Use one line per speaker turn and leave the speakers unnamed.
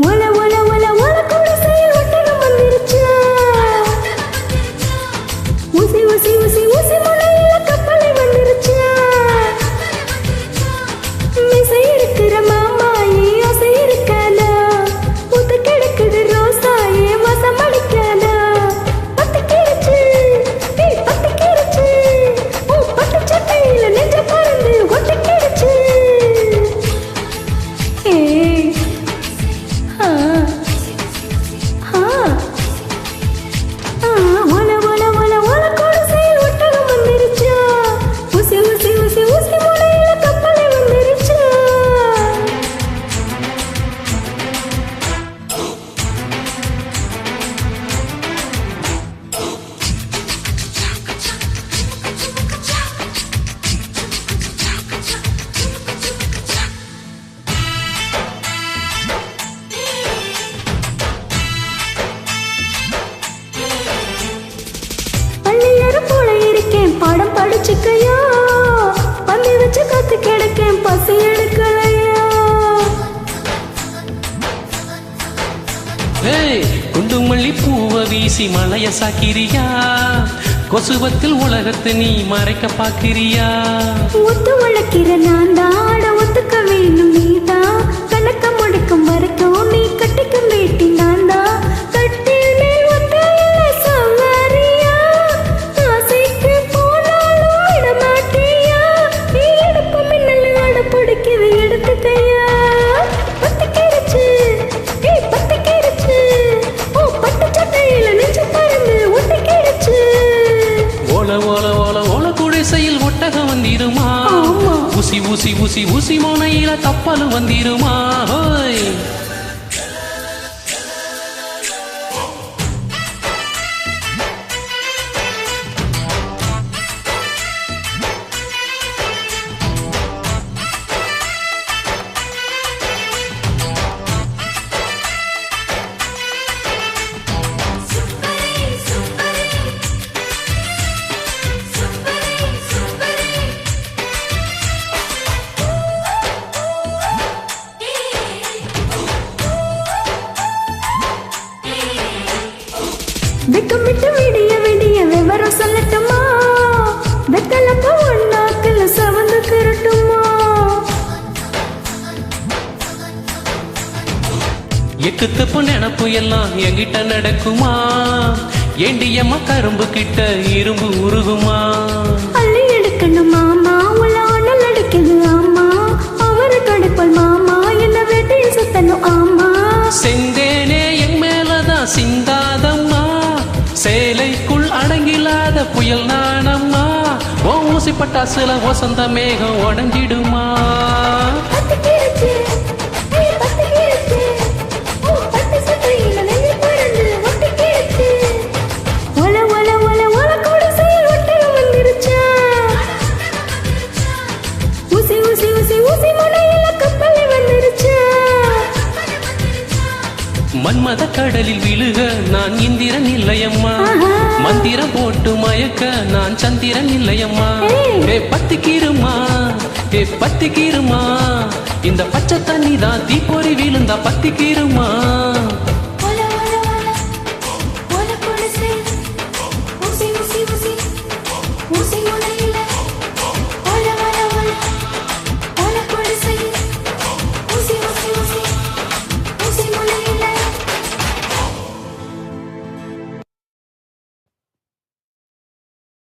ஒல ஒல ஒல ஒல குடிசையில் ஒட்டகம் வந்துருச்சு. ஊசி ஊசி ஊசி ஊசி முனையில கப்பலை வந்துருச்சு. மிசை இருக்கிற மாமாயே ஆசை இருக்காதா, ஊத்து கிடக்குது ரோசாயே வாசம் அடிக்காதா. பத்து கிடச்சு பத்து கிடச்சு, ஓ பட்டு சட்டையில நெஞ்ச பறந்து ஒட்டு கிடச்சு. ஒல ஒல ஒல ஒல குடிசையில் ஒட்டகம் வந்துருச்சு. ஊசி ஊசி ஊசி ஊசி முனையில கப்பலை வந்துருச்சு. பள்ளியற போல இருக்கேன் பாடம் படிச்சுக்கையா, பந்தி வச்சு காத்து கிடக்கேன் பசி எடுக்கலையா.
குண்டு மல்லி பூவ வீசி மலைய சாக்கிரியா, கொசுவத்தில் உலகத்தை நீ மறைக்க பாக்கிரியா.
ஒத்து வளர்க்கிற நான் தான் ஆட ஒத்துக்க வேணும் நீதான், கணக்க முடக்கும் வரைக்கும் நீ கட்டிக்கும் வேட்டி நான் தான். கட்டில் மேல் ஒத்தையில சவாரியா, ஆசைக்கு போனாலும் விட மாட்டியா. நீ எடுப்பு மின்னல் ஆட பிடிக்குது எடுத்துக்கையா. பத்து கிடச்சு பத்து கிடச்சு, ஓ பட்டு சட்டையில நெஞ்சு பறந்து ஒட்டு கிடச்சு.
ஓல ஓல ஓல ஓல குடிசையில் ஒட்டகம் வந்திருமா, ஊசி ஊசி ஊசி ஊசி மோனையில கப்பலும் வந்திருமா. ஹோய்
வெக்கமிட்டு விடிய விடிய விவரம் சொல்லட்டுமா, வெத்தலப்ப ஒன்னாக்குல சவந்து திரட்டுமா.
எக்கு தப்பு நினப்பு எல்லாம் என்கிட்ட நடக்குமா, ஏண்டியம்மா கரும்பு கிட்ட இரும்பு உருகுமா.
அள்ளி எடுக்கணும் மாமா உள்ள அண்ணல் அடிக்குது ஆமா, அவரு கடுப்பல் மாமா என்ன வெட்டியில் சுத்தணும் ஆமா.
செந்தேனே என் மேலதான் சிந்தாதம்மா, சேலைக்குள் அடங்கிலாத புயல் நானம்மா. ஓ ஊசி பட்டாசுல வசந்த மேகம் உடஞ்சிடுமா.
பத்து கிடச்சு பத்து கிடச்சு, ஓ பட்டு சட்டையில நெஞ்சு பறந்து ஒட்டு கிடச்சு. ஒல ஒல ஒல ஒல குடிசையில் ஒட்டகம் வந்துருச்சா. ஊசி ஊசி ஊசி ஊசி முனையில கப்பலை வந்துருச்சா.
மன்மத கடலில் விழுக நான் இந்திரன் இல்லையம்மா, மந்திரம் போட்டு மயக்க நான் சந்திரன் இல்லையம்மா. பத்திக்கிருமா பத்திக்கிருமா, இந்த பச்சை தண்ணி தான் தீப்பொறி விழுந்தா பத்திக்கிருமா.